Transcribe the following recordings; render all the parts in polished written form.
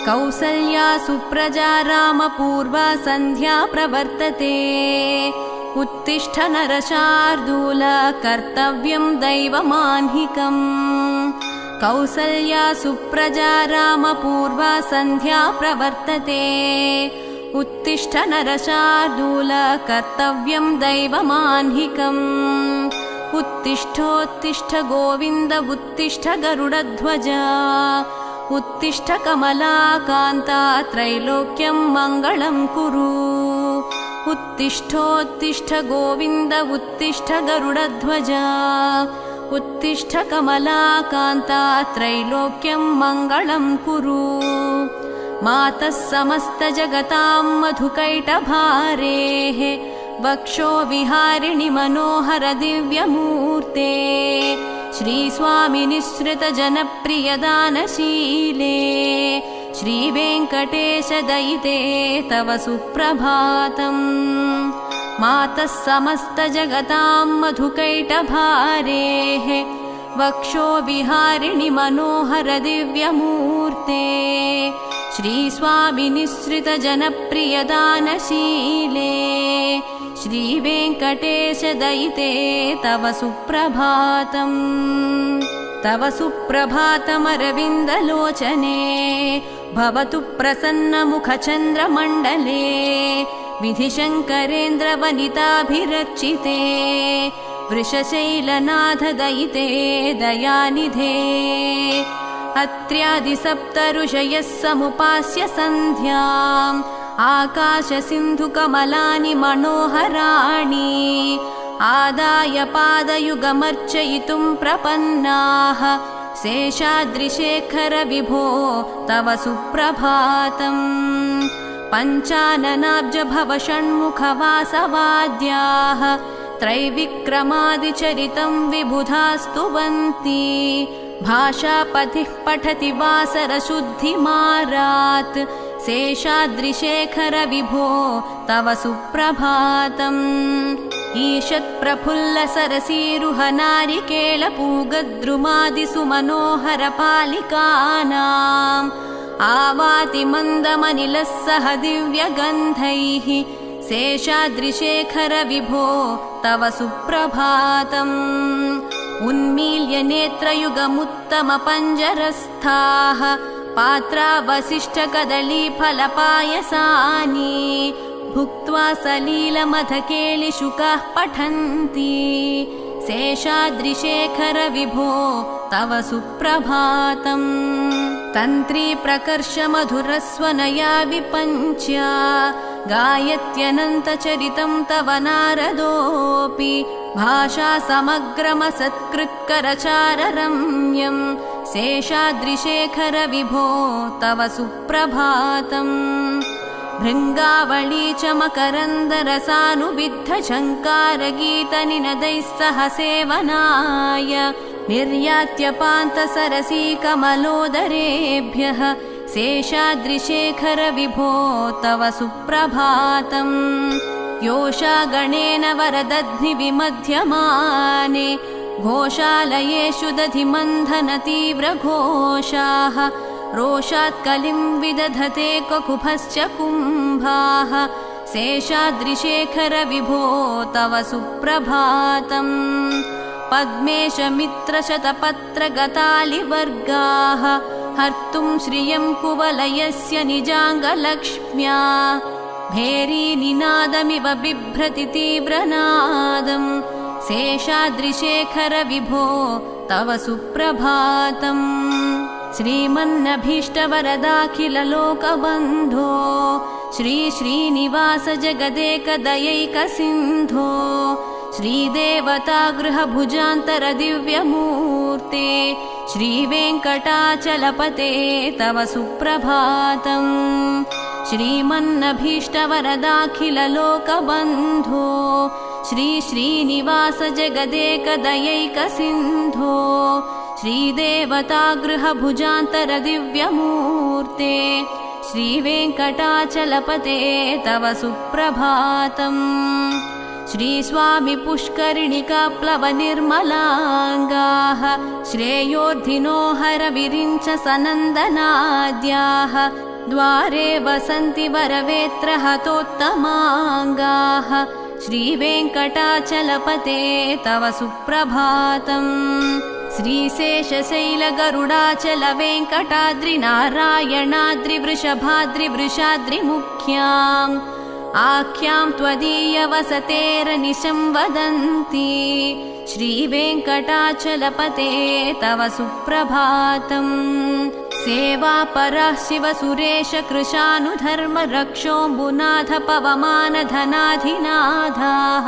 कौसल्या सुप्रजा रामपूर्वा सन्ध्या प्रवर्तते उत्तिष्ठ नरशार्दूल कर्तव्यं दैवमाह्निकम् कौसल्या सुप्रजा रामपूर्वा सन्ध्या प्रवर्तते उत्तिष्ठ नरशार्दूल कर्तव्यं दैवमाह्निकम् उत्तिष्ठोत्तिष्ठ गोविन्द उत्तिष्ठ गरुडध्वज उत्तिष्ठ कमलाकान्ता त्रैलोक्यं मङ्गलं कुरु उत्तिष्ठोत्तिष्ठ गोविन्द उत्तिष्ठ गरुडध्वज उत्तिष्ठ कमलाकान्ता त्रैलोक्यं मङ्गलं कुरु मातः समस्तजगतां मधुकैटभारेः वक्षो विहारिणि मनोहर दिव्यमूर्ते श्रीस्वामिनिःसृत जनप्रियदानशीले श्रीवेङ्कटेश दयिते तव सुप्रभातम् मातः समस्तजगतां मधुकैटभारेः वक्षो विहारिणि मनोहर दिव्यमूर्ते श्रीस्वामिनिःसृत जनप्रियदानशीले श्रीवेङ्कटेश दयिते तव सुप्रभातम् तव सुप्रभातमरविन्दलोचने भवतु प्रसन्नमुखचन्द्रमण्डले विधिशङ्करेन्द्रवनिताभिरर्चिते वृषशैलनाथ दयिते दयानिधे अत्र्यादिसप्तऋषयः समुपास्य सन्ध्याम् आकाशसिन्धुकमलानि मनोहराणि आदाय पादयुगमर्चयितुं प्रपन्नाः शेषाद्रिशेखर विभो तव सुप्रभातम् पञ्चाननाब्ज भव षण्मुखवासवाद्याः त्रैविक्रमादिचरितं विबुधास्तुवन्ति भाषापतिः पठति वासरशुद्धिमारात् शेषाद्रिशेखर विभो तव सुप्रभातम् ईषत्प्रफुल्लसरसीरुह नारिकेलपूगद्रुमादिसु मनोहरपालिकानाम् आवाति मन्दमनिलः सह दिव्यगन्धैः शेषाद्रिशेखर विभो तव सुप्रभातम् उन्मील्य नेत्रयुगमुत्तमपञ्जरस्थाः पात्रावसिष्ठकदलीफलपायसानि भुक्त्वा सलीलमधकेलिशुकाः पठन्ति शेषाद्रिशेखर विभो तव सुप्रभातम् तन्त्री प्रकर्ष मधुरस्वनया विपञ्च्या गायत्यनन्तचरितं तव नारदोऽपि भाषा समग्रमसत्कृत्करचाररम्यं शेषाद्रिशेखर विभो तव सुप्रभातम् भृङ्गावळी च मकरन्दरसानुविद्धशङ्कारगीतनिनदैः सह सेवनाय निर्यात्यपान्तसरसीकमलोदरेभ्यः शेषाद्रिशेखर विभो तव सुप्रभातम् योषागणेन वरदध्निविमध्यमाने घोषालयेषु दधिमन्थनतीव्रघोषाः रोषात् कलिं विदधते ककुभश्च कुम्भाः शेषाद्रिशेखर विभो तव सुप्रभातम् पद्मेश मित्रशतपत्रगतालिवर्गाः हर्तुं श्रियं कुवलयस्य निजाङ्गलक्ष्म्या भेरीनिनादमिव बिभ्रति तीव्रनादम् शेषाद्रिशेखर विभो तव सुप्रभातम् श्रीमन्नभीष्टवरदाखिललोकबन्धो श्री श्रीनिवास जगदेकदयैकसिन्धो श्रीदेवतागृहभुजान्तर दिव्यमूर्ते श्रीवेङ्कटाचलपते तव सुप्रभातम् श्रीमन्नभीष्टवरदाखिललोकबन्धो श्री श्रीनिवास जगदेकदयैकसिन्धो श्रीदेवतागृहभुजान्तर दिव्यमूर्ते श्रीवेङ्कटाचलपते तव सुप्रभातम् श्रीस्वामि पुष्करिणिकाप्लवनिर्मलाङ्गाः श्रेयोर्धिनो हरविरिञ्च सनन्दनाद्याः द्वारे वसन्ति वरवेत्रहतोत्तमाङ्गाः श्रीवेङ्कटाचलपते तव सुप्रभातम् श्रीशेषशैलगरुडाचलवेङ्कटाद्रिनारायणाद्रिवृषभाद्रिवृषाद्रिमुख्याम् आख्यां त्वदीयवसतेरनिशं वदन्ति श्रीवेङ्कटाचलपते तव सुप्रभातम् सेवापरः शिवसुरेश कृशानुधर्म रक्षोऽम्बुनाथ पवमानधनाधिनाथाः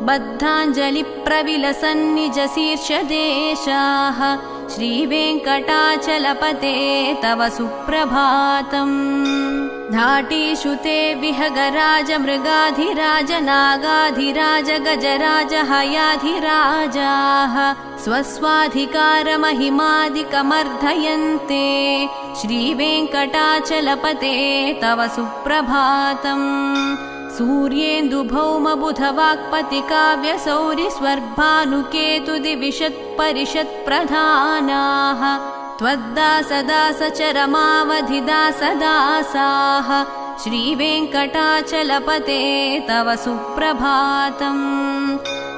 बद्धाञ्जलिप्रविलसन्निजशीर्षदेशाः श्रीवेङ्कटाचलपते तव सुप्रभातम् धाटीषु ते विहगराज मृगाधिराज नागाधिराज गजराज हयाधिराजाः स्वस्वाधिकारमहिमादिकमर्धयन्ते श्रीवेङ्कटाचलपते तव सुप्रभातम् सूर्येन्दुभौमबुधवाक्पतिकाव्यसौरिस्वर्भानुकेतुदिविशत्परिषत्प्रधानाः त्वद्दासदासचरमावधिदासदासाः श्रीवेङ्कटाचलपते तव सुप्रभातम्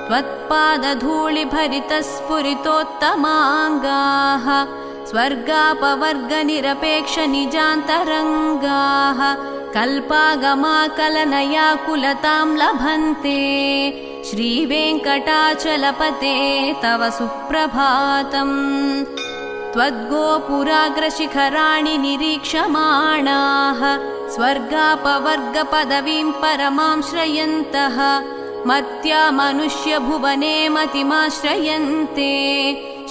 त्वत्पादधूलिभरितस्फुरितोत्तमाङ्गाः स्वर्गापवर्गनिरपेक्षनिजान्तरङ्गाः कल्पागमाकलनयाकुलतां लभन्ते श्रीवेङ्कटाचलपते तव सुप्रभातम् त्वद्गोपुराग्रशिखराणि निरीक्षमाणाः स्वर्गापवर्गपदवीं परमां श्रयन्तः मर्त्या मनुष्यभुवने मतिमाश्रयन्ते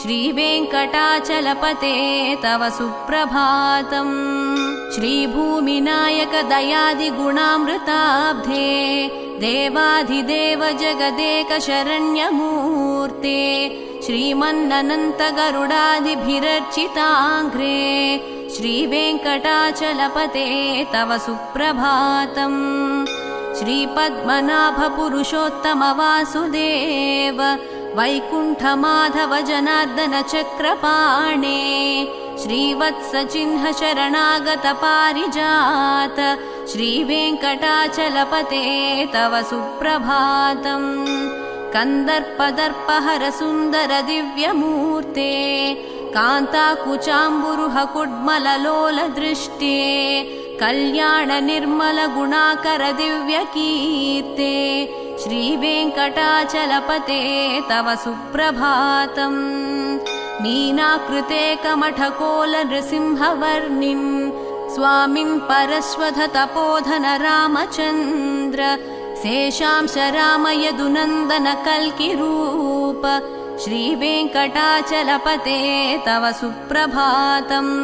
श्रीवेङ्कटाचलपते तव सुप्रभातम् श्रीभूमिनायक दयादिगुणामृताब्धे देवाधिदेव जगदेक शरण्यमूर्ते श्रीमन्ननन्त गरुडादिभिरर्चिताङ्घ्रे श्रीवेङ्कटाचलपते तव सुप्रभातम् श्रीपद्मनाभ पुरुषोत्तम वासुदेव वैकुण्ठमाधव जनार्दन चक्रपाणे श्रीवत्सचिह्न शरणागत पारिजात श्रीवेङ्कटाचलपते तव सुप्रभातम् कन्दर्पदर्पहर सुन्दर दिव्यमूर्ते कान्ताकुचाम्बुरुह कुड्मललोल दृष्टे कल्याण निर्मल गुणाकर दिव्यकीर्ते श्रीवेङ्कटाचलपते तव सुप्रभातम् मीनाकृते कमठकोल नृसिंहवर्णिं स्वामिन् परश्वध तपोधन रामचन्द्र शेषांश राम यदुनन्दन कल्किरूप श्रीवेङ्कटाचलपते तव सुप्रभातम्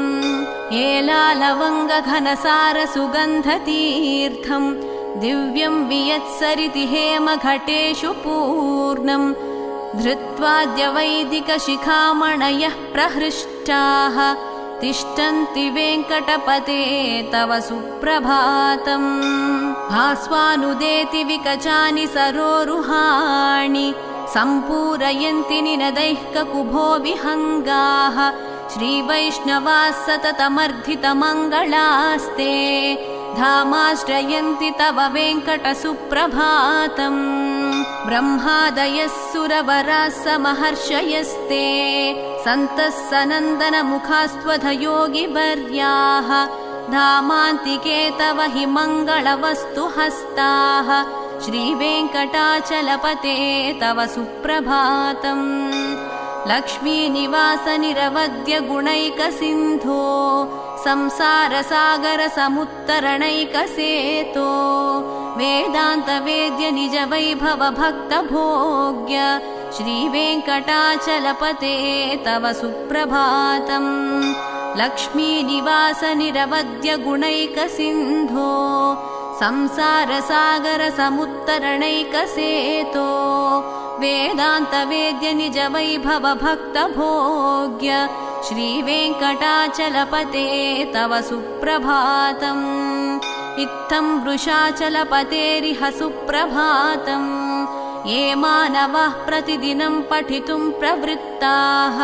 एलालवङ्गघनसार सुगन्धतीर्थम् दिव्यं वियत्सरिति हेमघटेषु पूर्णम् धृत्वाद्य वैदिकशिखामणयः प्रहृष्टाः तिष्ठन्ति वेङ्कटपते तव सुप्रभातम् भास्वानुदेति विकचानि सरोरुहाणि सम्पूरयन्ति निनदैः ककुभो विहङ्गाः श्रीवैष्णवाः सततमर्धितमङ्गलास्ते धामाश्रयन्ति तव वेङ्कटसुप्रभातम् ब्रह्मादयः सुरवराः समहर्षयस्ते सन्तः सनन्दनमुखास्त्वधयोगिवर्याः धामान्तिके तव हि मङ्गलवस्तुहस्ताः श्रीवेङ्कटाचलपते तव सुप्रभातम् लक्ष्मीनिवास निरवद्य गुणैकसिन्धो संसारसागरसमुत्तरणैकसेतो वेदान्तवेद्य निज वैभव भक्तभोग्य श्रीवेङ्कटाचलपते तव सुप्रभातम् लक्ष्मीनिवास निरवद्य गुणैकसिन्धो संसारसागरसमुत्तरणैकसेतो वेदान्तवेद्य निज वैभव भक्तभोग्य श्रीवेङ्कटाचलपते तव सुप्रभातम् इत्थं वृषाचलपतेरिह सुप्रभातम् ये मानवाः प्रतिदिनं पठितुं प्रवृत्ताः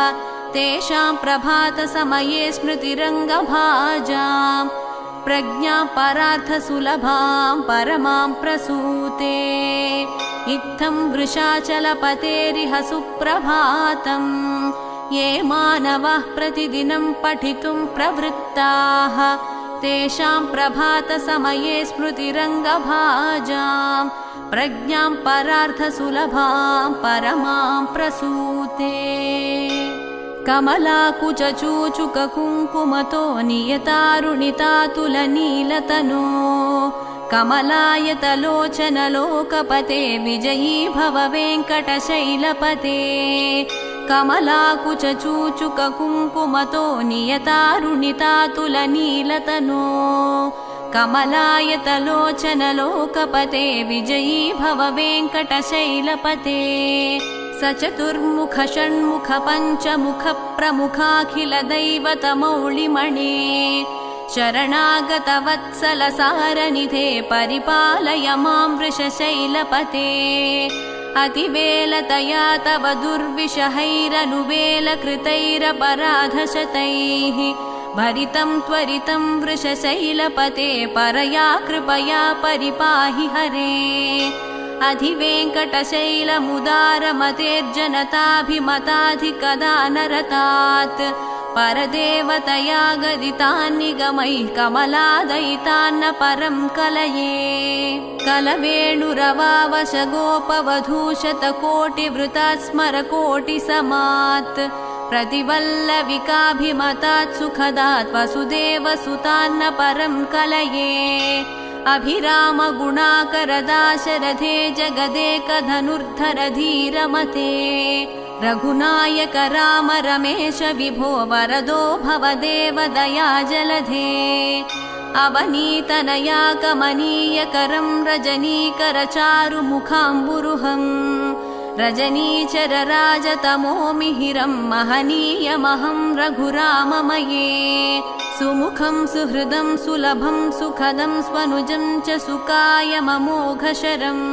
तेषां प्रभातसमये स्मृतिरङ्गभाजाम् प्रज्ञां परार्थसुलभां परमां प्रसूते इत्थं वृषाचलपतेरिह सुप्रभातं ये मानवाः प्रतिदिनं पठितुं प्रवृत्ताः तेषां प्रभातसमये स्मृतिरङ्गभाजां प्रज्ञां परार्थसुलभां परमां प्रसूते कमलाकुचूचुककुङ्कुमतो नियतारुणितातुलनीलतनो कमलायतलोचनलोकपते विजयी भव वेङ्कटशैलपते कमलाकुचूचुककुङ्कुमतो नियतारुणितातुलनीलतनो कमलायतलोचनलोकपते विजयी भव वेङ्कटशैलपते स चतुर्मुख षण्मुख पञ्चमुख प्रमुखाखिल दैवतमौलिमणे शरणागतवत्सलसारनिधे परिपालय मां वृषशैलपते अतिवेलतया तव दुर्विषहैरनुवेलकृतैरपराधशतैः भरितं त्वरितं वृषशैलपते परया कृपया परिपाहि हरे अधिवेङ्कटशैलमुदारमतेर्जनताभिमताधिकदानरतात् परदेवतया गदितान्निगमैः कमलादयितान्न परं कलये कलवेणुरवावशगोपवधूशतकोटिवृतात् स्मरकोटिसमात् प्रतिवल्लविकाभिमतात् सुखदात् वसुदेवसुतान्न परं कलये अभिरामगुणाकरदाशरथे जगदेकधनुर्धर धीरमते रघुनायक राम रमेश विभो वरदो भवदेव दयाजलधे अवनीतनया कमनीयकरं रजनीकरचारुमुखाम्बुरुहं रजनीचरराजतमो मिहिरं महनीयमहं रघुराममये सुमुखं सुहृदं सुलभं सुखदं स्वनुजं च सुकायममोघशरम्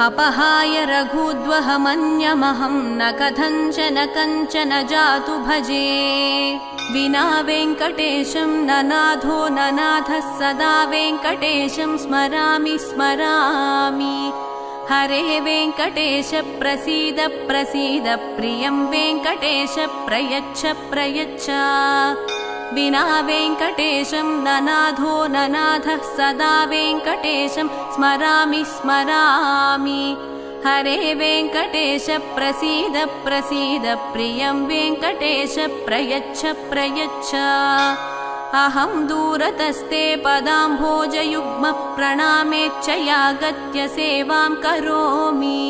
अपहाय रघुद्वहमन्यमहं न कथञ्चन कञ्चन जातु भजे विना वेङ्कटेशं ननाथो ननाथः सदा वेङ्कटेशं स्मरामि स्मरामि हरे वेङ्कटेश प्रसीद प्रसीद प्रियं वेङ्कटेश प्रयच्छ प्रयच्छ विना वेङ्कटेशं ननाथो ननाथः सदा वेङ्कटेशं स्मरामि स्मरामि हरे वेङ्कटेश प्रसीद प्रसीद प्रियं वेङ्कटेश प्रयच्छ प्रयच्छ अहं दूरतस्ते पदाम्भोजयुग्म प्रणामेच्छया गत्य सेवां करोमि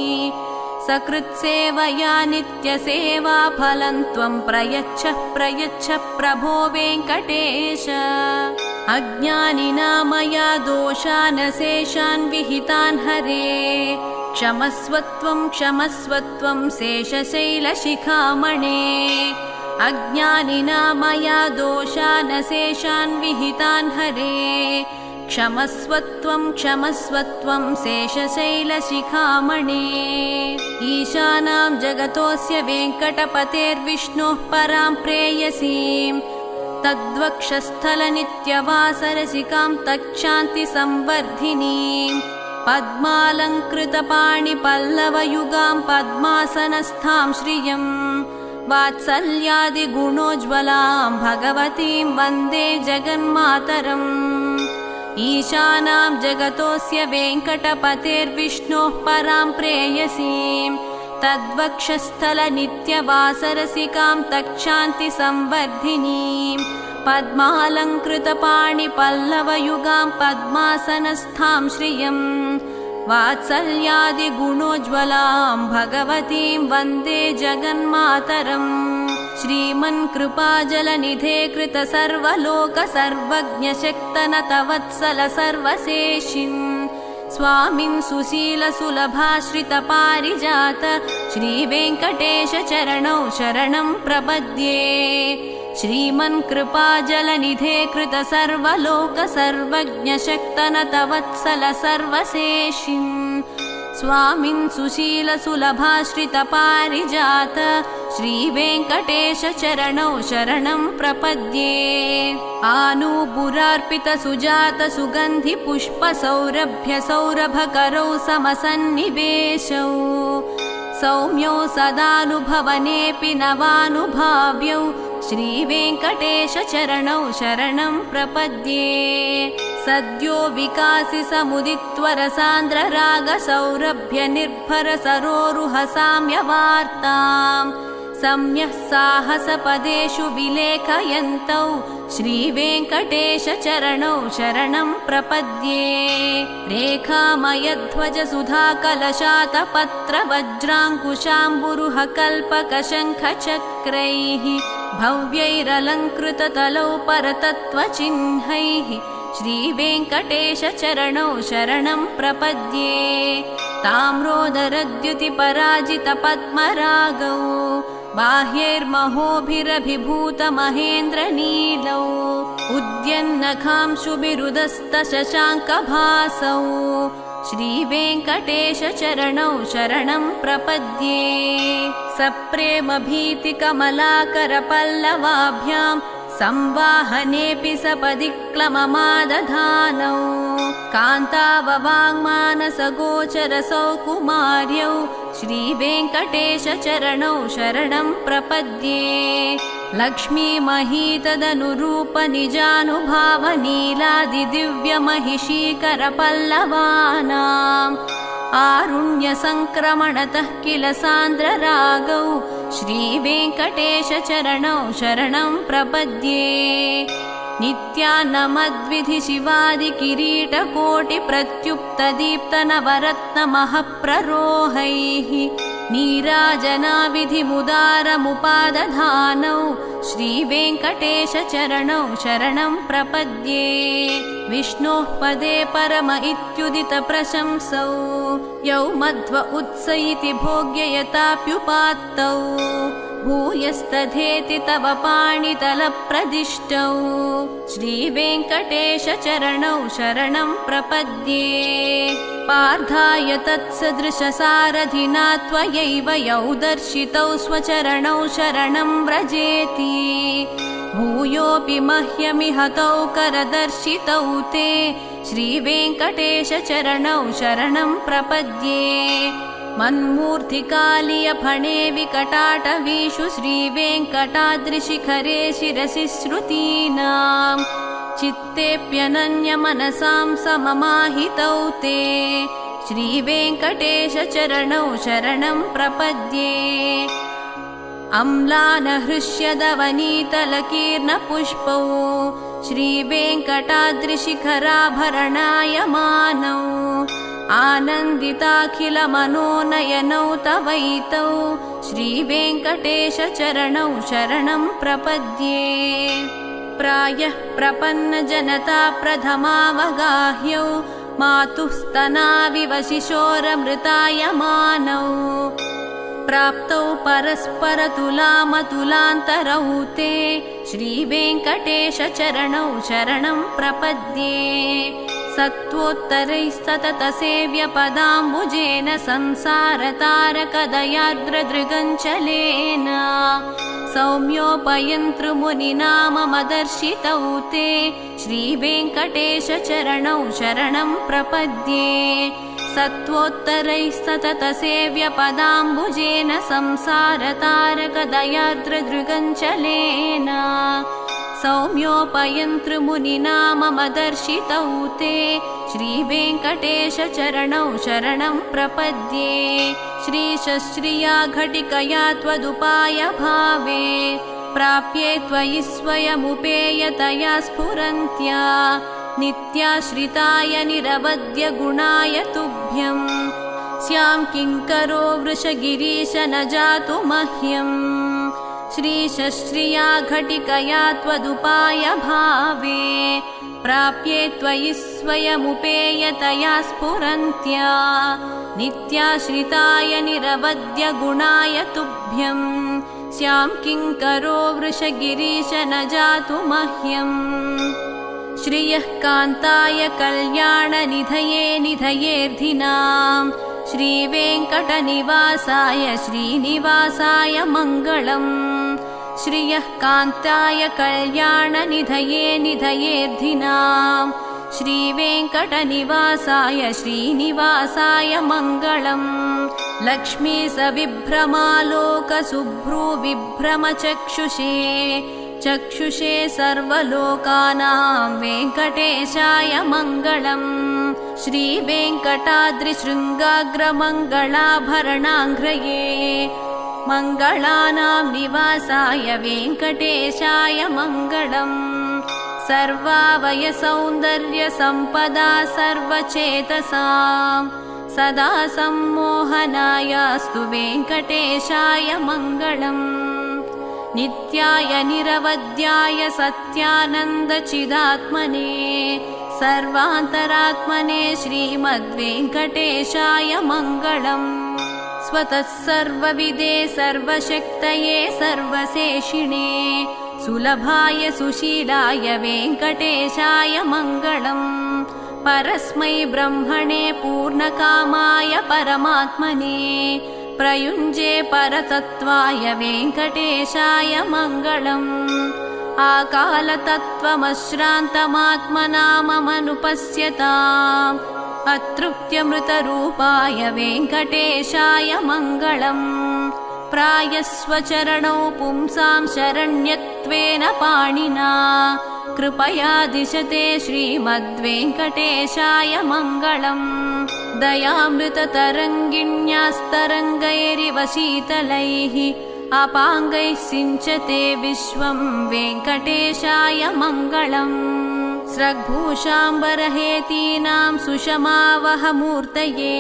सकृत्सेवया नित्यसेवा फलं त्वं प्रयच्छ प्रयच्छ प्रभो वेङ्कटेश अज्ञानिना मया दोषान् शेषान् विहितान् हरे क्षमस्वत्वं शेषशैलशिखामणे अज्ञानिना मया दोषान् शेषान् विहितान् हरे क्षमस्वत्वं शेषशैलशिखामणे ईशानां जगतोऽस्य वेङ्कटपतेर्विष्णोः परां प्रेयसीं तद्वक्षस्थलनित्यवासरसिकां तच्छान्तिसंवर्धिनीं पद्मालङ्कृतपाणिपल्लवयुगां पद्मासनस्थां श्रियं वात्सल्यादिगुणोज्ज्वलां भगवतीं वन्दे जगन्मातरम् ईशानां जगतोऽस्य वेङ्कटपतेर्विष्णोः परां प्रेयसीं तद्वक्षस्थलनित्यवासरसिकां तच्छान्तिसंवर्धिनीं पद्मालङ्कृतपाणिपल्लवयुगां पद्मासनस्थां श्रियं वात्सल्यादिगुणोज्ज्वलां भगवतीं वन्दे जगन्मातरम् श्रीमन्कृपाजलनिधे कृत सर्वलोक सर्वज्ञशक्तनतवत्सल सर्वशेषिन् स्वामिन् सुशील सुलभाश्रित पारिजात श्रीवेङ्कटेश चरणौ शरणं प्रपद्ये श्रीमन्कृपाजलनिधे कृत सर्वलोक सर्वज्ञशक्तनतवत्सल सर्वशेषिन् स्वामिन् सुशीलसुलभाश्रितपारिजात श्रीवेङ्कटेशचरणौ शरणं प्रपद्ये आनूपुरार्पितसुजातसुगन्धिपुष्पसौरभ्यसौरभकरौ समसन्निवेशौ सौम्यौ सदानुभवनेऽपि नवानुभाव्यौ श्रीवेङ्कटेशचरणौ शरणं प्रपद्ये सद्यो विकासि समुदित्वरसान्द्ररागसौरभ्यनिर्भरसरोरुहसाम्यवार्ताम् सम्यः साहसपदेषु विलेखयन्तौ श्रीवेङ्कटेशचरणौ शरणं प्रपद्ये रेखामयध्वजसुधाकलशातपत्रवज्राङ्कुशाम्बुरुहकल्पकशङ्खचक्रैः भव्यैरलङ्कृततलौ परतत्त्वचिह्नैः श्रीवेङ्कटेशचरणौ शरणं प्रपद्ये ताम्रोदरद्युतिपराजितपद्मरागौ बाह्यैर्महोभिरभिभूतमहेन्द्रनीलौ उद्यन्नखांशुभिरुदस्तशशाङ्कभासौ श्रीवेङ्कटेशचरणौ शरणं प्रपद्ये सप्रेमभीतिकमलाकरपल्लवाभ्यां संवाहनेऽपि सपदि क्लममादधानौ कान्ताववाङ्मानसगोचरसौ कुमार्यौ श्रीवेङ्कटेशचरणौ शरणं प्रपद्ये लक्ष्मीमहीतदनुरूपनिजानुभावनीलादिदिव्यमहिषीकरपल्लवानाम् आरुण्यसङ्क्रमणतः किल सान्द्ररागौ श्रीवेङ्कटेशचरणौ शरणं प्रपद्ये नित्यान्नमद्विधिशिवादिकिरीटकोटिप्रत्युक्तदीप्तनवरत्नमहप्ररोहैः नीराजनाविधिमुदारमुपादधानौ श्रीवेङ्कटेशचरणौ शरणं प्रपद्ये विष्णोः पदे परम इत्युदितप्रशंसौ यौ मध्व उत्स इति भोग्ययताप्युपात्तौ भूयस्तथेति तव पाणितलप्रदिष्टौ श्रीवेङ्कटेशचरणौ शरणं प्रपद्ये पार्थाय तत्सदृशसारथिना त्वयैव यौ दर्शितौ स्वचरणौ शरणं व्रजेति भूयोऽपि मह्यमिहतौ करदर्शितौ ते श्रीवेङ्कटेशचरणौ शरणं प्रपद्ये मन्मूर्तिकालीयफणे विकटाटवीषु श्रीवेङ्कटाद्रिशिखरे शिरसि श्रुतीनां चित्तेऽप्यनन्यमनसां सममाहितौ ते श्रीवेङ्कटेशचरणौ शरणं प्रपद्ये अम्लानहृष्यदवनीतलकीर्णपुष्पौ श्रीवेङ्कटाद्रिशिखराभरणायमानौ आनन्दिताखिलमनोनयनौ तवैतौ श्रीवेङ्कटेशचरणौ शरणं प्रपद्ये प्रायः प्रपन्नजनता प्रथमावगाह्यौ मातुः स्तनाविव शिशोरमृतायमानौ प्राप्तौ परस्परतुलामतुलान्तरौ ते श्रीवेङ्कटेशचरणौ शरणं प्रपद्ये सत्त्वोत्तरैस्तततसेव्यपदाम्बुजेन संसारतारकदयार्द्रदृगञ्चलेन सौम्योपयन्तृमुनिनाममदर्शितौ ते श्रीवेङ्कटेशचरणौ शरणं प्रपद्ये सत्त्वोत्तरैस्तततसेव्यपदाम्बुजेन संसारतारकदयार्द्रदृगञ्चलेन सौम्योपयन्तृमुनिनाममदर्शितौ ते श्रीवेङ्कटेशचरणौ शरणं प्रपद्ये श्रीशश्रिया घटिकया त्वदुपायभावे प्राप्ये त्वयि स्वयमुपेयतया स्फुरन्त्या नित्याश्रिताय निरवद्यगुणाय तुभ्यं स्यां किङ्करो वृषगिरीश न जातु मह्यम् श्रीशश्रिया घटिकया त्वदुपायभावे प्राप्ये त्वयि स्वयमुपेयतया स्फुरन्त्या नित्याश्रिताय निरवद्यगुणाय तुभ्यं स्यां किङ्करो वृषगिरीश न जातु मह्यम् श्रियः कान्ताय कल्याणनिधये निधयेऽर्धिनां श्रीवेङ्कटनिवासाय श्रीनिवासाय मङ्गलम् श्रियः कान्ताय कल्याणनिधये निधयेद्धिनाम् श्रीवेङ्कटनिवासाय श्रीनिवासाय मङ्गलम् लक्ष्मी सविभ्रमालोकशुभ्रूविभ्रमचक्षुषे चक्षुषे सर्वलोकानां वेङ्कटेशाय मङ्गलम् श्रीवेङ्कटाद्रिशृङ्गाग्रमङ्गलाभरणाङ्घ्रये मङ्गलानां निवासाय वेङ्कटेशाय मङ्गलम् सर्वावयसौन्दर्यसम्पदा सर्वचेतसां सदा सम्मोहनायास्तु वेङ्कटेशाय मङ्गलम् नित्याय निरवध्याय सत्यानन्दचिदात्मने सर्वान्तरात्मने श्रीमद्वेङ्कटेशाय मङ्गलम् स्वतः सर्वविदे सर्वशक्तये सर्वशेषिणे सुलभाय सुशीलाय वेङ्कटेशाय मङ्गलम् परस्मै ब्रह्मणे पूर्णकामाय परमात्मने प्रयुञ्जे परतत्त्वाय वेङ्कटेशाय मङ्गलम् आकालतत्त्वमश्रान्तमात्मनाममनुपश्यताम् अतृप्त्यमृतरूपाय वेङ्कटेशाय मङ्गलम् प्रायस्वचरणौ पुंसां शरण्यत्वेन पाणिना कृपया दिशते श्रीमद्वेङ्कटेशाय मङ्गलम् दयामृततरङ्गिण्यास्तरङ्गैरिव शीतलैः अपाङ्गैः सिञ्चते विश्वं वेङ्कटेशाय मङ्गलम् स्रग्भूषाम्बरहेतीनां सुषमावहमूर्तये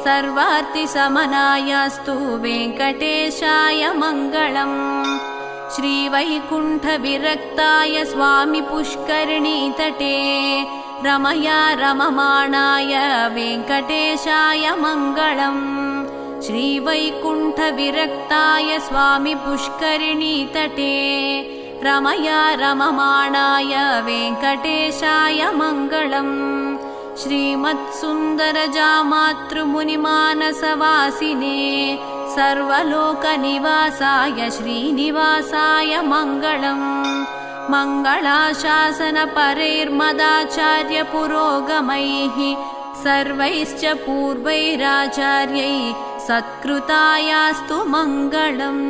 सर्वार्तिशमनायास्तु वेङ्कटेशाय मङ्गलम् श्रीवैकुण्ठविरक्ताय स्वामी पुष्करिणीतटे रमया रममाणाय वेङ्कटेशाय मङ्गलम् श्रीवैकुण्ठविरक्ताय स्वामी पुष्करिणीतटे रमया रममाणाय वेङ्कटेशाय मङ्गलम् श्रीमत्सुन्दरजामातृमुनिमानसवासिने सर्वलोकनिवासाय श्रीनिवासाय मङ्गलम् मङ्गलाशासनपरैर्मदाचार्यपुरोगमैः सर्वैश्च पूर्वैराचार्यैः सत्कृतायास्तु मङ्गलम्।